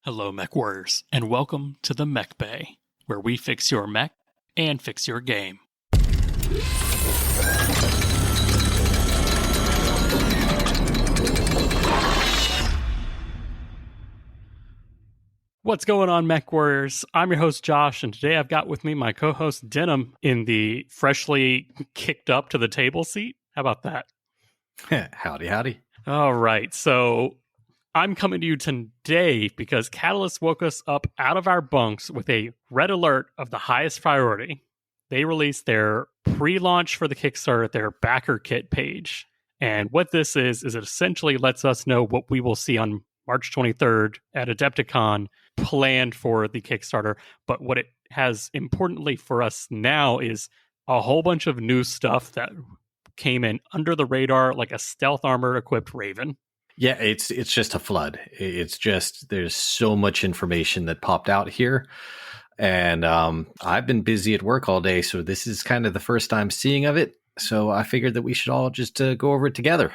Hello, Mechwarriors, and welcome to the Mechbay, where we fix your mech and fix your game. What's going on, Mechwarriors? I'm your host, Josh, and today I've got with me my co-host, Denham, in the freshly kicked up to the table seat. How about that? Howdy, howdy. All right, so I'm coming to you today because Catalyst woke us up out of our bunks with a red alert of the highest priority. They released their pre-launch for the Kickstarter at their backer kit page. And what this is it essentially lets us know what we will see on March 23rd at Adepticon planned for the Kickstarter. But what it has importantly for us now is a whole bunch of new stuff that came in under the radar, like a stealth armor equipped Raven. Yeah, it's just a flood. It's just, there's so much information that popped out here. And I've been busy at work all day, so this is kind of the first time seeing of it. So I figured that we should all just go over it together.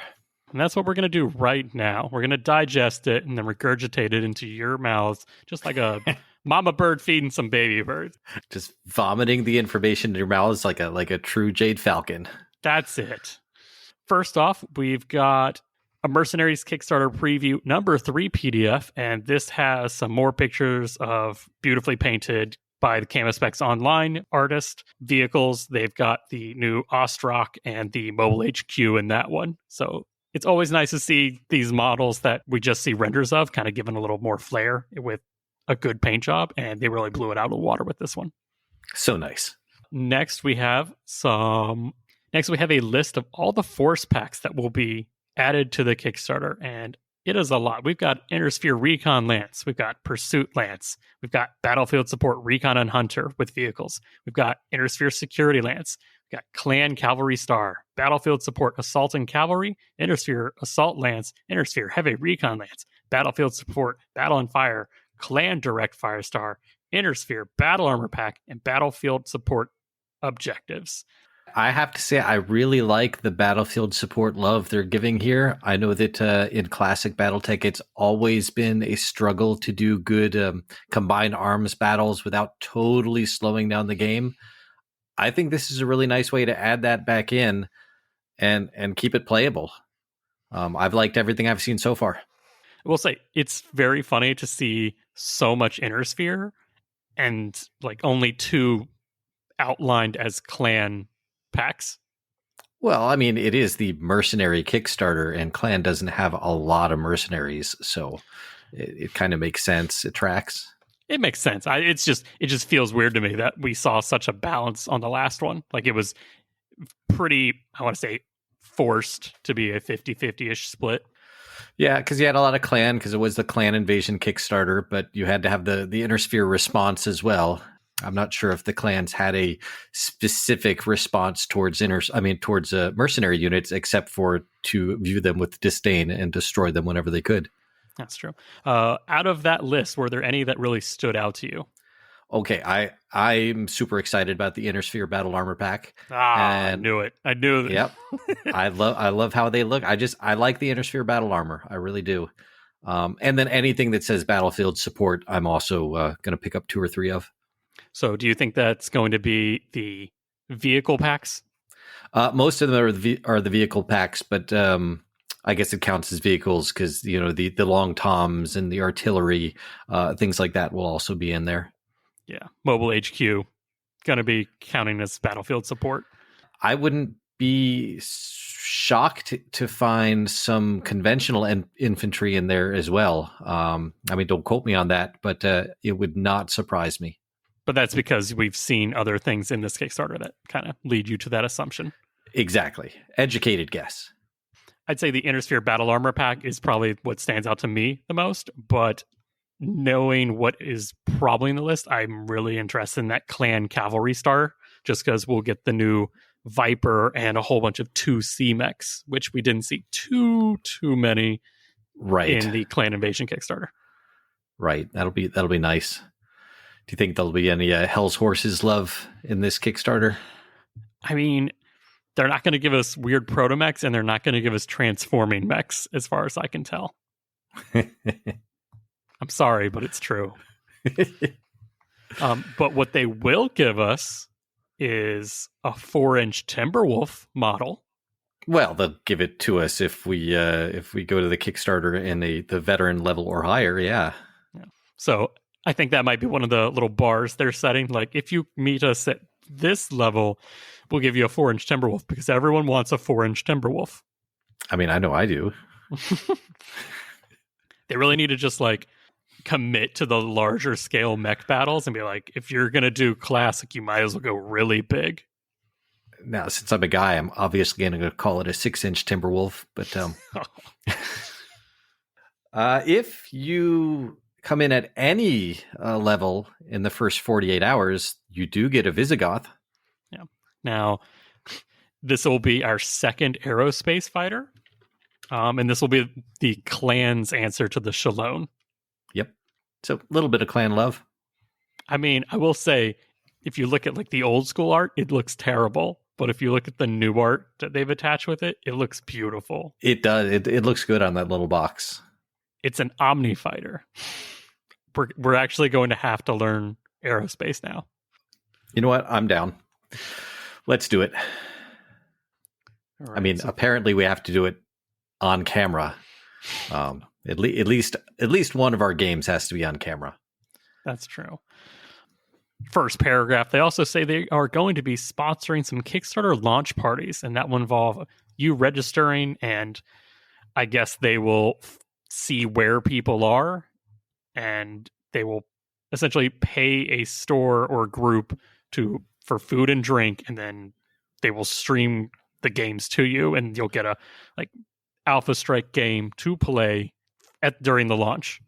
And that's what we're going to do right now. We're going to digest it and then regurgitate it into your mouths, just like a mama bird feeding some baby birds. Just vomiting the information in your mouths like a true Jade Falcon. That's it. First off, we've got a Mercenaries Kickstarter preview number 3 PDF, and this has some more pictures of beautifully painted by the Camuspecs Online artist vehicles. They've got the new Ostrock and the Mobile HQ in that one. So it's always nice to see these models that we just see renders of, kind of given a little more flair with a good paint job, and they really blew it out of the water with this one. So nice. Next, we have a list of all the force packs that will be added to the Kickstarter, and it is a lot. We've got Intersphere Recon Lance, we've got Pursuit Lance, we've got Battlefield Support Recon and Hunter with vehicles, we've got Intersphere Security Lance, we've got Clan Cavalry Star, Battlefield Support Assault and Cavalry, Intersphere Assault Lance, Intersphere Heavy Recon Lance, Battlefield Support Battle and Fire, Clan Direct Fire Star, Intersphere Battle Armor Pack, and Battlefield Support Objectives. I have to say, I really like the Battlefield support love they're giving here. I know that in classic Battletech, it's always been a struggle to do good combined arms battles without totally slowing down the game. I think this is a really nice way to add that back in and keep it playable. I've liked everything I've seen so far. I will say, it's very funny to see so much Intersphere and like only 2 outlined as clan packs. Well, I mean, it is the mercenary Kickstarter, and Clan doesn't have a lot of mercenaries, so it kind of makes sense. It tracks. It makes sense. It just feels weird to me that we saw such a balance on the last one. Like, it was pretty, I want to say, forced to be a 50-50-ish split. Yeah, because you had a lot of Clan, because it was the Clan Invasion Kickstarter, but you had to have the Intersphere response as well. I'm not sure if the clans had a specific response towards mercenary units, except for to view them with disdain and destroy them whenever they could. That's true. Out of that list, were there any that really stood out to you? Okay, I'm super excited about the Intersphere Battle Armor Pack. I knew it. I knew it. Yep, I love how they look. I like the Intersphere Battle Armor. I really do. And then anything that says Battlefield Support, I'm also going to pick up 2 or 3 of. So do you think that's going to be the vehicle packs? Most of them are the vehicle packs, but I guess it counts as vehicles because, you know, the long toms and the artillery, things like that will also be in there. Yeah. Mobile HQ going to be counting as Battlefield Support. I wouldn't be shocked to find some conventional infantry in there as well. I mean, don't quote me on that, but it would not surprise me. But that's because we've seen other things in this Kickstarter that kind of lead you to that assumption. Exactly. Educated guess. I'd say the Intersphere Battle Armor Pack is probably what stands out to me the most, but knowing what is probably in the list, I'm really interested in that Clan Cavalry Star, just because we'll get the new Viper and a whole bunch of 2C mechs, which we didn't see too many in the Clan Invasion Kickstarter. Right. That'll be nice. Do you think there'll be any Hell's Horses love in this Kickstarter? I mean, they're not going to give us weird proto-mechs, and they're not going to give us transforming mechs, as far as I can tell. I'm sorry, but it's true. But what they will give us is a 4-inch Timberwolf model. Well, they'll give it to us if we go to the Kickstarter in the veteran level or higher. Yeah. So I think that might be one of the little bars they're setting. Like, if you meet us at this level, we'll give you a 4-inch Timberwolf, because everyone wants a 4-inch Timberwolf. I mean, I know I do. They really need to just like commit to the larger scale mech battles and be like, if you're going to do classic, you might as well go really big. Now, since I'm a guy, I'm obviously going to call it a 6-inch Timberwolf. But if you come in at any level in the first 48 hours, you do get a Visigoth. Yeah. Now, this will be our second aerospace fighter. And this will be the clan's answer to the Shalone. Yep. So a little bit of clan love. I mean, I will say, if you look at like the old school art, it looks terrible. But if you look at the new art that they've attached with it, it looks beautiful. It does. It looks good on that little box. It's an Omni fighter. We're actually going to have to learn aerospace now. You know what? I'm down. Let's do it. Right, I mean, apparently we have to do it on camera. At least one of our games has to be on camera. That's true. First paragraph, they also say they are going to be sponsoring some Kickstarter launch parties, and that will involve you registering, and I guess they will see where people are, and they will essentially pay a store or group for food and drink, and then they will stream the games to you, and you'll get a Alpha Strike game to play during the launch.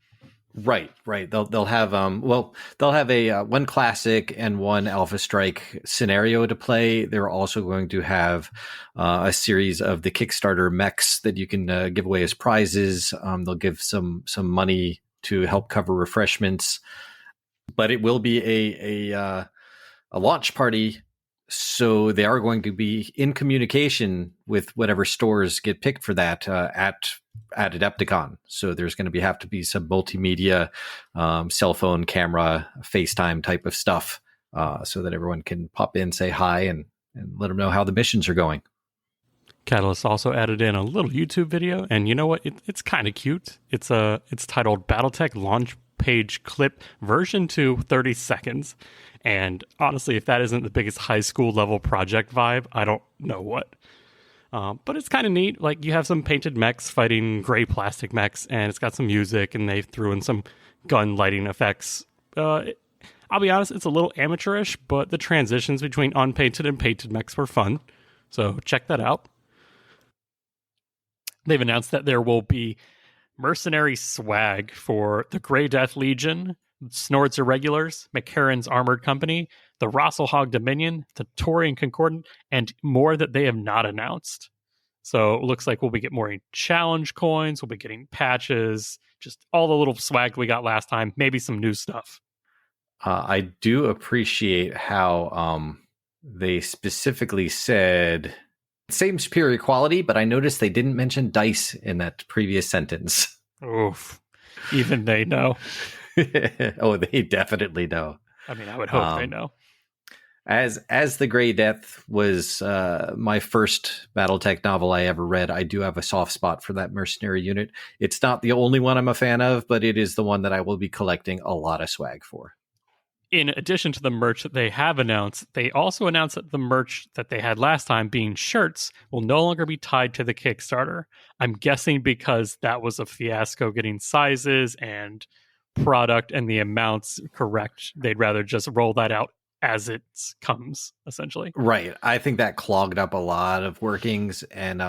Right. They'll have they'll have a one classic and one Alpha Strike scenario to play. They're also going to have a series of the Kickstarter mechs that you can give away as prizes. They'll give some money to help cover refreshments, but it will be a launch party. So they are going to be in communication with whatever stores get picked for that at Adepticon. So there's going to have to be some multimedia, cell phone, camera, FaceTime type of stuff, so that everyone can pop in, say hi, and let them know how the missions are going. Catalyst also added in a little YouTube video, and you know what? It's kind of cute. It's titled BattleTech Launch Page Clip Version 2, 30 seconds. And honestly, if that isn't the biggest high school level project vibe, I don't know what. But it's kind of neat. Like, you have some painted mechs fighting gray plastic mechs, and it's got some music, and they threw in some gun lighting effects. I'll be honest, it's a little amateurish, but the transitions between unpainted and painted mechs were fun. So check that out. They've announced that there will be mercenary swag for the Grey Death Legion, Snort's Irregulars, McCarran's Armored Company, the Rosselhog Dominion, the Taurian Concordant, and more that they have not announced. So it looks like we'll be getting more challenge coins, we'll be getting patches, just all the little swag we got last time, maybe some new stuff. I do appreciate how they specifically said same superior quality, but I noticed they didn't mention dice in that previous sentence. Oof. Even they know. Oh, they definitely know. I mean, I would hope they know. As the Grey Death was my first BattleTech novel I ever read, I do have a soft spot for that mercenary unit. It's not the only one I'm a fan of, but it is the one that I will be collecting a lot of swag for. In addition to the merch that they have announced, they also announced that the merch that they had last time, being shirts, will no longer be tied to the Kickstarter. I'm guessing because that was a fiasco getting sizes and product and the amounts correct. They'd rather just roll that out as it comes, essentially. Right. I think that clogged up a lot of workings, and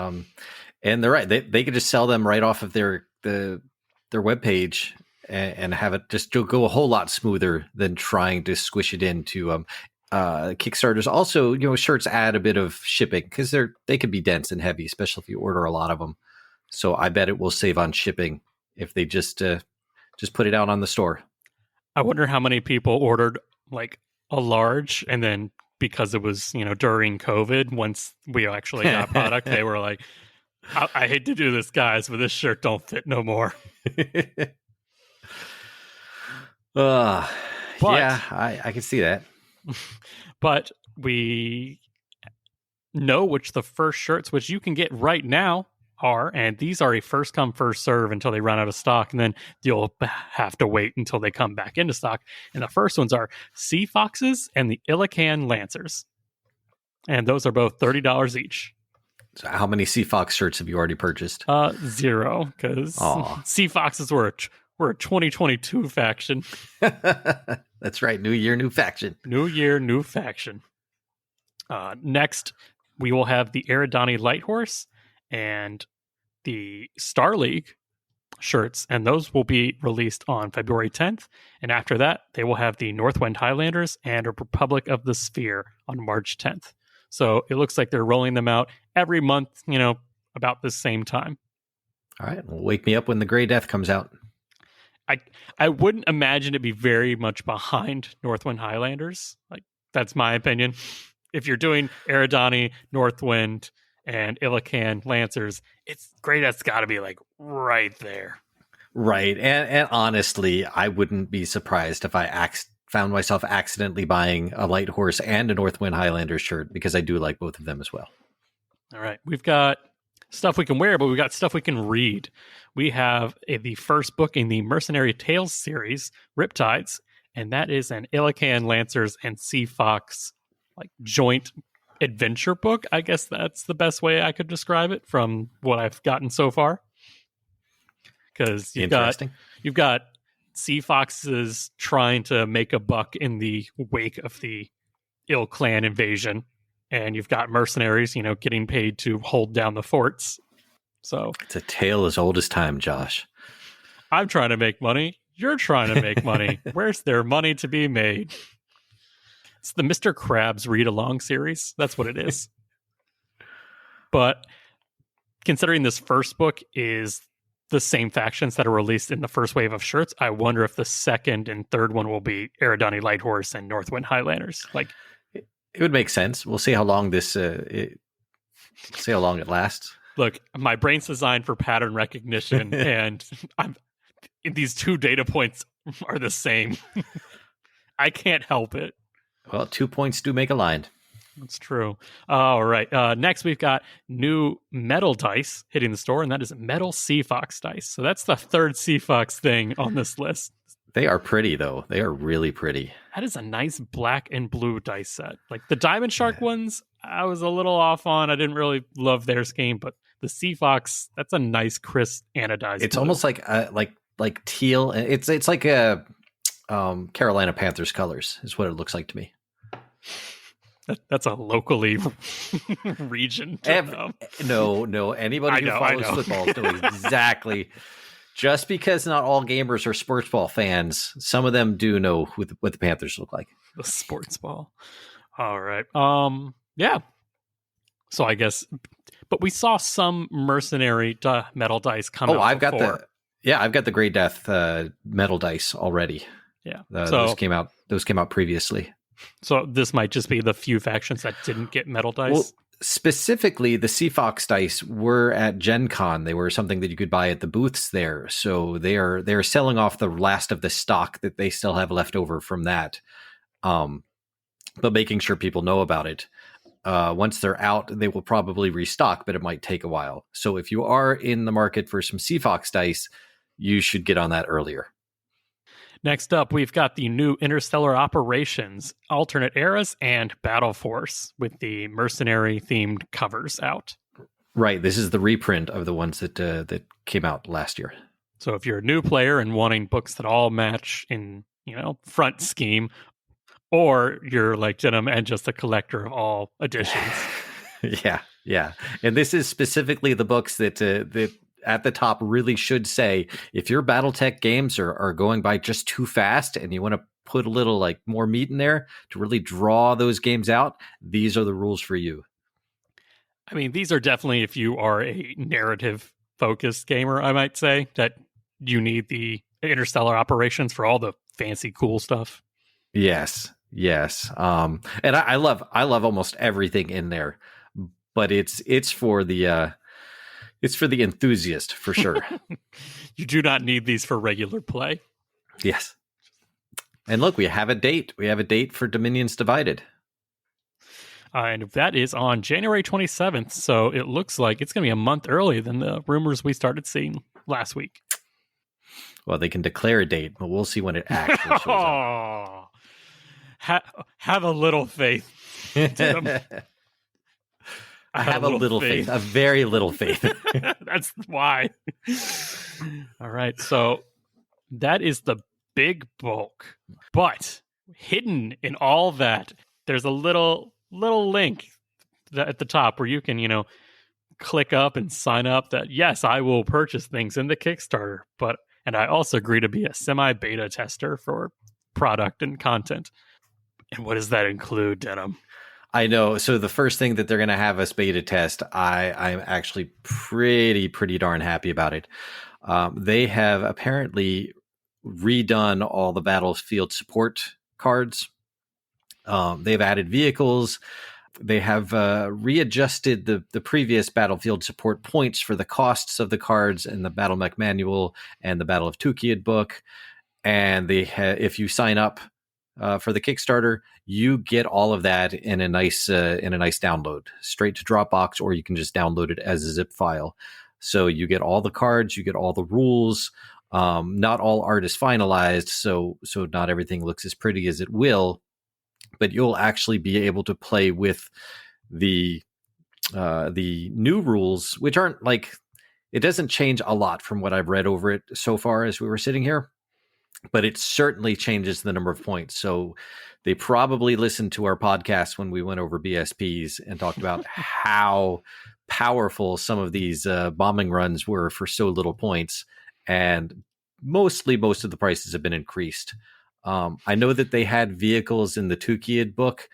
they're right. They could just sell them right off of their webpage and have it just go a whole lot smoother than trying to squish it into Kickstarters. Also, shirts add a bit of shipping because they can be dense and heavy, especially if you order a lot of them. So I bet it will save on shipping if they just put it out on the store. I wonder how many people ordered like a large, and then because it was during COVID, once we actually got product, they were like, I hate to do this, guys, but this shirt don't fit no more. Uh, But yeah, I can see that. but we know which the first shirts, which you can get right now, are, and these are a first come first serve until they run out of stock, and then you'll have to wait until they come back into stock. And the first ones are Sea Foxes and the Illican Lancers, and those are both $30 each. So how many Sea Fox shirts have you already purchased? 0, because Sea Foxes were a 2022 faction. That's right. New year, new faction. New year, new faction. Next, we will have the Eridani Light Horse and the Star League shirts, and those will be released on February 10th. And after that, they will have the Northwind Highlanders and a Republic of the Sphere on March 10th. So it looks like they're rolling them out every month, about the same time. All right. Well, wake me up when the Grey Death comes out. I wouldn't imagine it be very much behind Northwind Highlanders. Like, that's my opinion. If you're doing Eridani, Northwind, and Illican Lancers, it's great. That's got to be like right there. Right. And honestly, I wouldn't be surprised if I found myself accidentally buying a Light Horse and a Northwind Highlanders shirt, because I do like both of them as well. All right. We've got stuff we can wear, but we've got stuff we can read. We have the first book in the Mercenary Tales series, Riptides, and that is an Illican Lancers and Sea Fox joint adventure book. I guess that's the best way I could describe it from what I've gotten so far. Because you've got Sea Foxes trying to make a buck in the wake of the Ill Clan invasion, and you've got mercenaries, getting paid to hold down the forts. So it's a tale as old as time, Josh. I'm trying to make money. You're trying to make money. Where's there money to be made? It's the Mr. Krabs read-along series. That's what it is. But considering this first book is the same factions that are released in the first wave of shirts, I wonder if the second and third one will be Eridani Light Horse and Northwind Highlanders. It would make sense. We'll see how long see how long it lasts. Look, my brain's designed for pattern recognition, and these two data points are the same. I can't help it. Well, 2 points do make a line. That's true. All right. Next, we've got new metal dice hitting the store, and that is metal Sea Fox dice. So that's the third Sea Fox thing on this list. They are pretty, though. They are really pretty. That is a nice black and blue dice set. Like the Diamond Shark ones, I was a little off on. I didn't really love their scheme, but the Sea Fox, that's a nice, crisp anodized. It's blue. Almost like teal. It's like a Carolina Panthers colors is what it looks like to me. That's a locally region. No. Anybody who follows football knows exactly. Just because not all gamers are sports ball fans, some of them do know what the Panthers look like. The sports ball. All right. Yeah. So I guess, but we saw some mercenary metal dice come out. I've got the Grey Death metal dice already. Yeah. Those came out previously. So this might just be the few factions that didn't get metal dice. Well, specifically, the Sea Fox dice were at Gen Con. They were something that you could buy at the booths there. So they're selling off the last of the stock that they still have left over from that. But making sure people know about it. Once they're out, they will probably restock, but it might take a while. So if you are in the market for some Sea Fox dice, you should get on that earlier. Next up, we've got the new Interstellar Operations, Alternate Eras, and Battle Force with the mercenary-themed covers out. Right. This is the reprint of the ones that came out last year. So if you're a new player and wanting books that all match in, front scheme, or you're like Denham and just a collector of all editions. Yeah. And this is specifically the books that at the top really should say, if your BattleTech games are going by just too fast and you want to put a little more meat in there to really draw those games out, these are the rules for you. I mean, these are definitely, if you are a narrative focused gamer, I might say that you need the Interstellar Operations for all the fancy cool stuff. Yes. And I love almost everything in there, but it's for the enthusiast for sure. You do not need these for regular play. Yes. And look, we have a date. We have a date for Dominions Divided. And that is on January 27th. So it looks like it's going to be a month earlier than the rumors we started seeing last week. Well, they can declare a date, but we'll see when it actually shows up. Have a little faith. I have a little faith, a very little faith. That's why. All right. So that is the big bulk. But hidden in all that, there's a little link at the top where you can, click up and sign up that, yes, I will purchase things in the Kickstarter, and I also agree to be a semi-beta tester for product and content. And what does that include, Denham? I know. So the first thing that they're going to have us beta test, I'm actually pretty darn happy about it. They have apparently redone all the battlefield support cards. They've added vehicles. They have readjusted the previous battlefield support points for the costs of the cards in the Battle Mech Manual and the Battle of Tukid book. And if you sign up for the Kickstarter, you get all of that in a nice download straight to Dropbox, or you can just download it as a zip file. So you get all the cards, you get all the rules. Not all art is finalized, so not everything looks as pretty as it will, but you'll actually be able to play with the new rules, which aren't like, it doesn't change a lot from what I've read over it so far as we were sitting here. But it certainly changes the number of points. So they probably listened to our podcast when we went over BSPs and talked about how powerful some of these bombing runs were for so little points. And most of the prices have been increased. I know that they had vehicles in the Tukid book,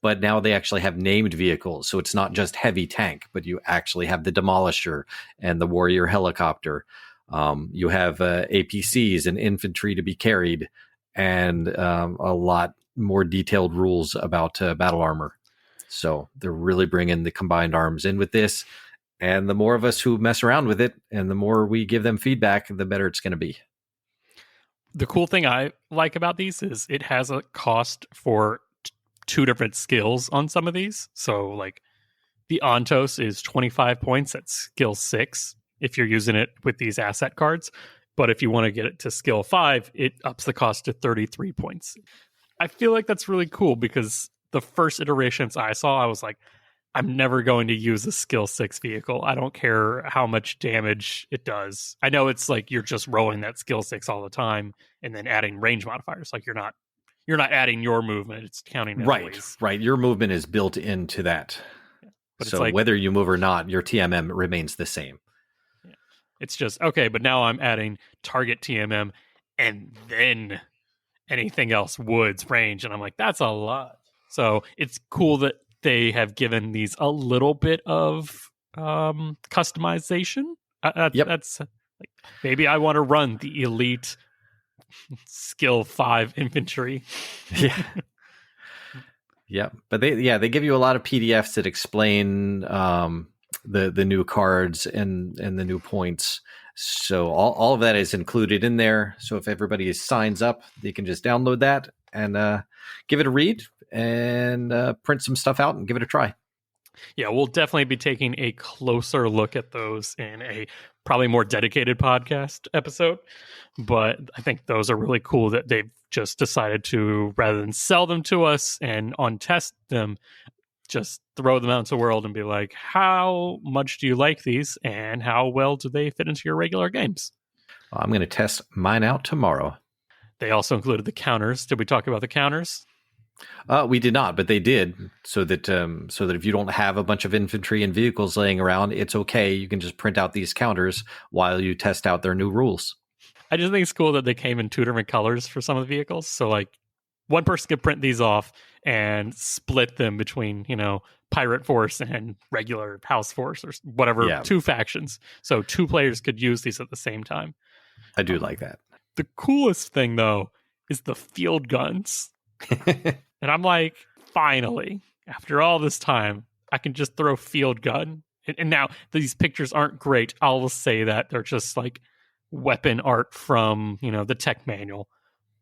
but now they actually have named vehicles. So it's not just heavy tank, but you actually have the Demolisher and the Warrior helicopter. You have APCs and infantry to be carried, and a lot more detailed rules about battle armor. So they're really bringing the combined arms in with this. And the more of us who mess around with it and the more we give them feedback, the better it's going to be. The cool thing I like about these is it has a cost for two different skills on some of these. So like the Ontos is 25 points at skill 6 if you're using it with these asset cards. But if you want to get it to skill 5, it ups the cost to 33 points. I feel like that's really cool because the first iterations I saw, I was like, I'm never going to use a skill 6 vehicle. I don't care how much damage it does. I know it's like you're just rolling that skill 6 all the time and then adding range modifiers. Like you're not adding your movement. It's counting right. Your movement is built into that. Yeah. But so it's like, whether you move or not, your TMM remains the same. Yeah. It's just, okay, but now I'm adding target TMM and then anything else, woods, range. And I'm like, that's a lot. So it's cool that they have given these a little bit of customization. That's like, maybe I want to run the elite skill 5 infantry. Yeah. Yeah. But they give you a lot of PDFs that explain the new cards and the new points. So all of that is included in there. So if everybody signs up, they can just download that and give it a read and print some stuff out and give it a try. Yeah, we'll definitely be taking a closer look at those in a probably more dedicated podcast episode. But I think those are really cool that they've just decided to, rather than sell them to us and on test them, just throw them out into the world and be like, how much do you like these and how well do they fit into your regular games? I'm going to test mine out tomorrow. They also included the counters. Did we talk about the counters? We did not, but they did, so that if you don't have a bunch of infantry and vehicles laying around, it's okay. You can just print out these counters while you test out their new rules. I just think it's cool that they came in 2 different colors for some of the vehicles. So like one person could print these off and split them between, pirate force and regular house force or whatever, 2 factions. So 2 players could use these at the same time. I do like that. The coolest thing though is the field guns. And I'm like, finally, after all this time, I can just throw field gun. And now these pictures aren't great. I'll say that they're just like weapon art from, the tech manual.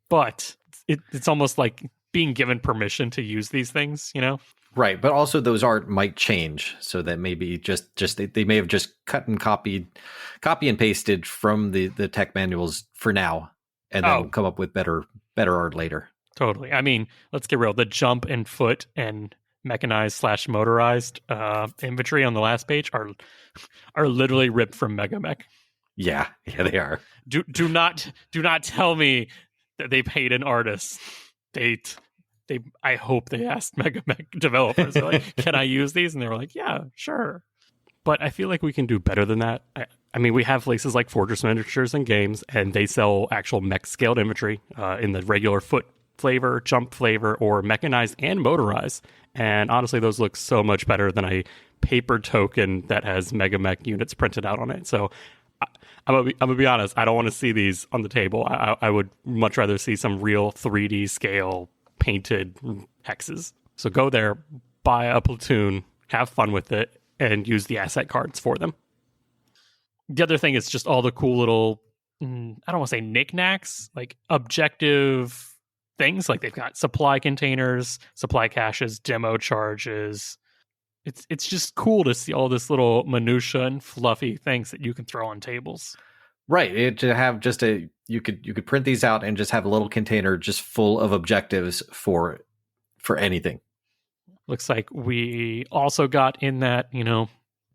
But it's almost like being given permission to use these things, you know? Right, but also those art might change, so that maybe they may have just cut and copy and pasted from the tech manuals for now, and then come up with better art later. Totally. I mean, let's get real. The jump and foot and mechanized / motorized infantry on the last page are literally ripped from Megamech. Yeah, they are. Do not tell me that they paid an artist. I hope they asked Megamech developers, they're like, can I use these? And they were like, yeah, sure. But I feel like we can do better than that. I mean, we have places like Fortress Miniatures and Games, and they sell actual mech scaled infantry in the regular foot flavor, jump flavor, or mechanized and motorized. And honestly, those look so much better than a paper token that has Megamech units printed out on it. So I'm gonna be honest, I don't want to see these on the table. I would much rather see some real 3D scale painted hexes. So go there, buy a platoon, have fun with it, and use the asset cards for them. The other thing is just all the cool little, I don't want to say knickknacks, like objective things. Like they've got supply containers, supply caches, demo charges. It's just cool to see all this little minutia and fluffy things that you can throw on tables. Right. To have just you could print these out and just have a little container just full of objectives for anything. Looks like we also got in that,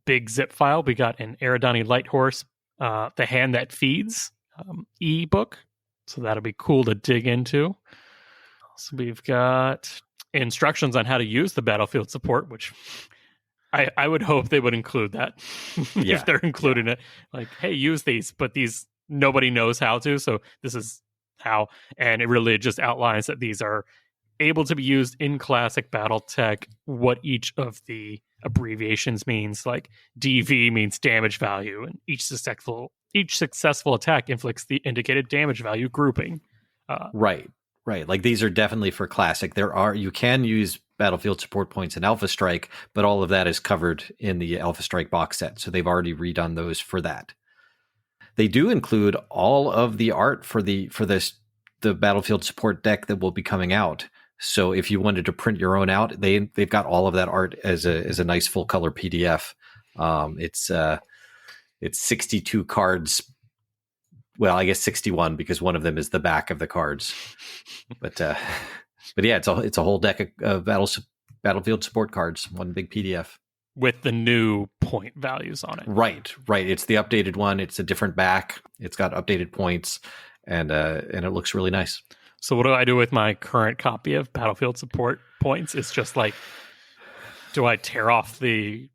big zip file. We got an Eridani Light Horse, The Hand That Feeds ebook. So that'll be cool to dig into. So we've got instructions on how to use the battlefield support, which I would hope they would include that if they're including it. Like, hey, use these, but these nobody knows how to. So this is how. And it really just outlines that these are able to be used in classic Battletech, what each of the abbreviations means. Like DV means damage value, and each successful attack inflicts the indicated damage value grouping. Right. Like these are definitely for classic. You can use battlefield support points in Alpha Strike, but all of that is covered in the Alpha Strike box set. So they've already redone those for that. They do include all of the art for the battlefield support deck that will be coming out. So if you wanted to print your own out, they've got all of that art as a nice full color PDF. It's 62 cards. Well, I guess 61 because one of them is the back of the cards. But yeah, it's a whole deck of battlefield support cards, one big PDF with the new point values on it. Right. It's the updated one. It's a different back. It's got updated points, and it looks really nice. So what do I do with my current copy of battlefield support points? It's just like, do I tear off the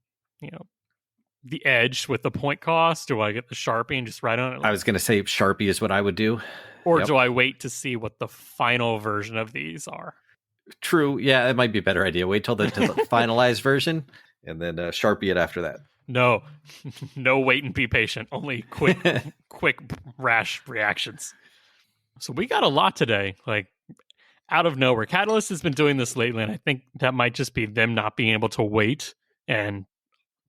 edge with the point cost? Do I get the Sharpie and just write on it? I was going to say Sharpie is what I would do. Or do I wait to see what the final version of these are? True. Yeah, it might be a better idea. Wait till the finalized version and then Sharpie it after that. No, wait and be patient. Only quick, rash reactions. So we got a lot today, like out of nowhere. Catalyst has been doing this lately, and I think that might just be them not being able to wait and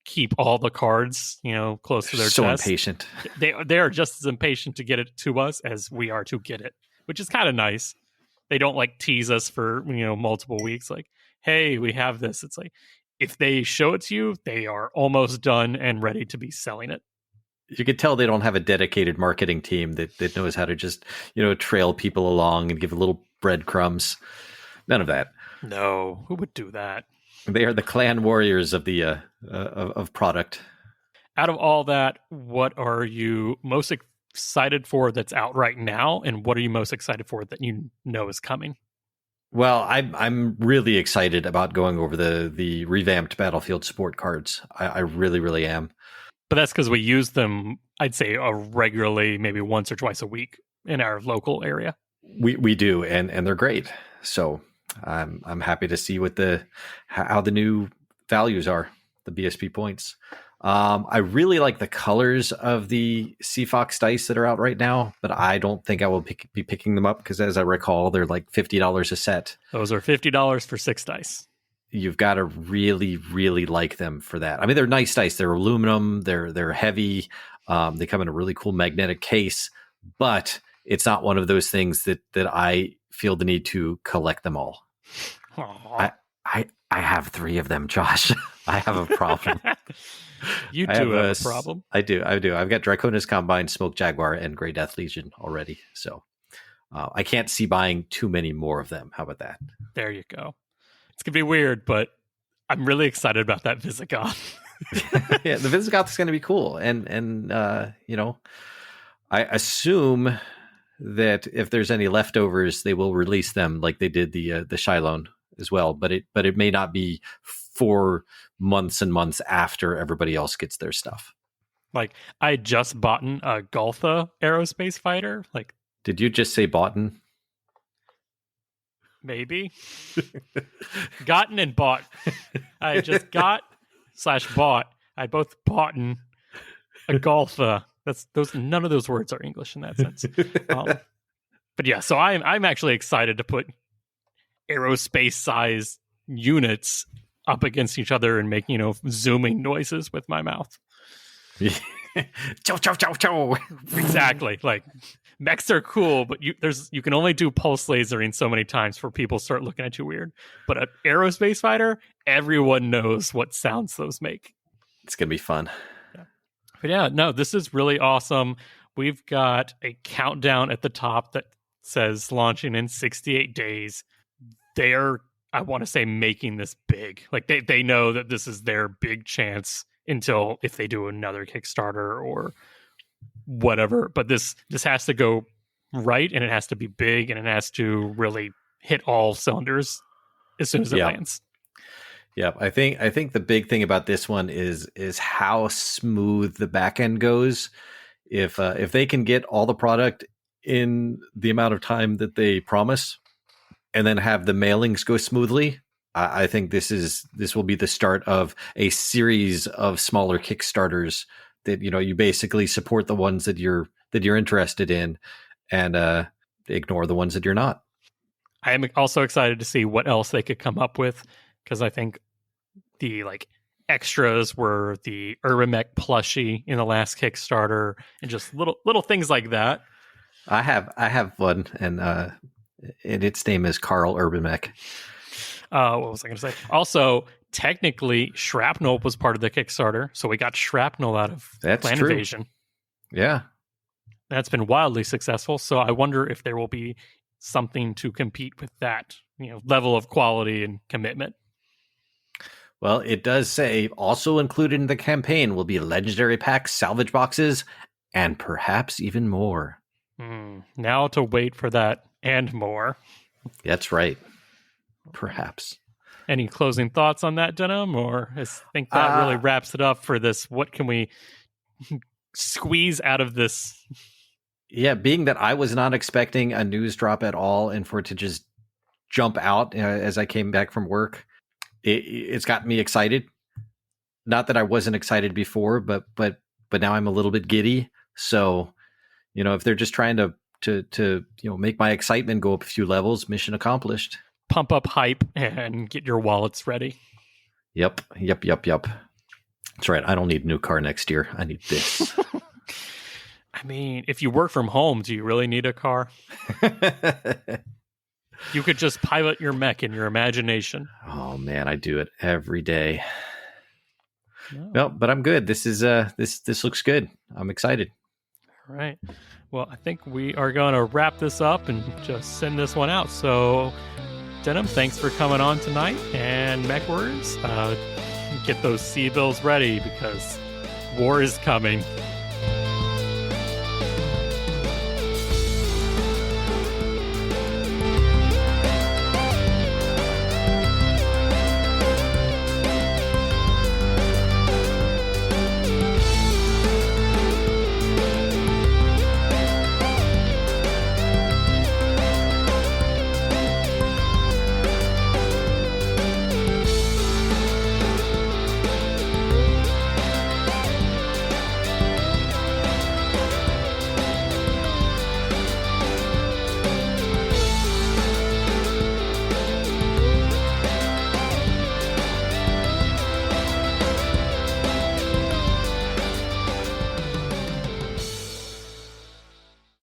keep all the cards, close to their chest. So impatient. They are just as impatient to get it to us as we are to get it, which is kind of nice. They don't like tease us for multiple weeks. Like, hey, we have this. It's like if they show it to you, they are almost done and ready to be selling it. You could tell they don't have a dedicated marketing team that knows how to just trail people along and give little breadcrumbs. None of that. No, who would do that? They are the clan warriors of the of product. Out of all that, what are you most excited for that's out right now, and what are you most excited for that is coming? Well, I'm really excited about going over the revamped battlefield support cards. I really, really am. But that's because we use them, I'd say, regularly, maybe once or twice a week in our local area. We do, and they're great. So I'm happy to see how the new values are, the BSP points. I really like the colors of the Skyfox dice that are out right now, but I don't think I will be picking them up because, as I recall, they're like $50 a set. Those are $50 for 6 dice. You've got to really, really like them for that. I mean, they're nice dice. They're aluminum. They're heavy. They come in a really cool magnetic case, but it's not one of those things that I feel the need to collect them all. Aww. I have 3 of them, Josh. I have a problem. You do have a problem. I do. I've got Draconis Combine, Smoke Jaguar, and Grey Death Legion already. So I can't see buying too many more of them. How about that? There you go. It's going to be weird, but I'm really excited about that Visigoth. Yeah, the Visigoth is going to be cool. And I assume that if there's any leftovers, they will release them like they did the Shylone as well. But it may not be for months and months after everybody else gets their stuff. Like, I just bought a Goltha aerospace fighter. Like, did you just say boughten? Maybe. Gotten and bought. I just got / bought. I both bought a Goltha. None of those words are English in that sense. But yeah, so I'm actually excited to put aerospace size units up against each other and make, zooming noises with my mouth. Chow, chow, chow, chow. Exactly. Like, mechs are cool, but you can only do pulse lasering so many times before people start looking at you weird. But an aerospace fighter, everyone knows what sounds those make. It's going to be fun. Yeah. But yeah, no, this is really awesome. We've got a countdown at the top that says launching in 68 days. They're, I want to say, making this big. Like, they know that this is their big chance until if they do another Kickstarter or whatever. But this has to go right, and it has to be big, and it has to really hit all cylinders as soon as it lands. Yeah, I think the big thing about this one is how smooth the back end goes. If they can get all the product in the amount of time that they promise, and then have the mailings go smoothly, I think this will be the start of a series of smaller Kickstarters that you basically support the ones that you're interested in, and ignore the ones that you're not. I am also excited to see what else they could come up with, because I think the extras were the Urban Mech plushie in the last Kickstarter, and just little things like that. I have one, and its name is Carl Urban Mech. What was I going to say? Also, technically, Shrapnel was part of the Kickstarter, so we got Shrapnel out of Plan Invasion. Yeah. That's been wildly successful, so I wonder if there will be something to compete with that, level of quality and commitment. Well, it does say also included in the campaign will be legendary packs, salvage boxes, and perhaps even more. Now to wait for that and more. That's right. Perhaps. Any closing thoughts on that, Denham? Or I think that really wraps it up for this. What can we squeeze out of this? Yeah, being that I was not expecting a news drop at all, and for it to just jump out as I came back from work, it's got me excited. Not that I wasn't excited before, but now I'm a little bit giddy. So, if they're just trying to make my excitement go up a few levels, mission accomplished. Pump up hype and get your wallets ready. Yep. That's right. I don't need a new car next year. I need this. I mean, if you work from home, do you really need a car? You could just pilot your mech in your imagination. Oh man, I do it every day. No, but I'm good. This is this looks good. I'm excited. All right. Well, I think we are going to wrap this up and just send this one out. So, Denham, thanks for coming on tonight, and Mechwarriors, get those C-bills ready because war is coming.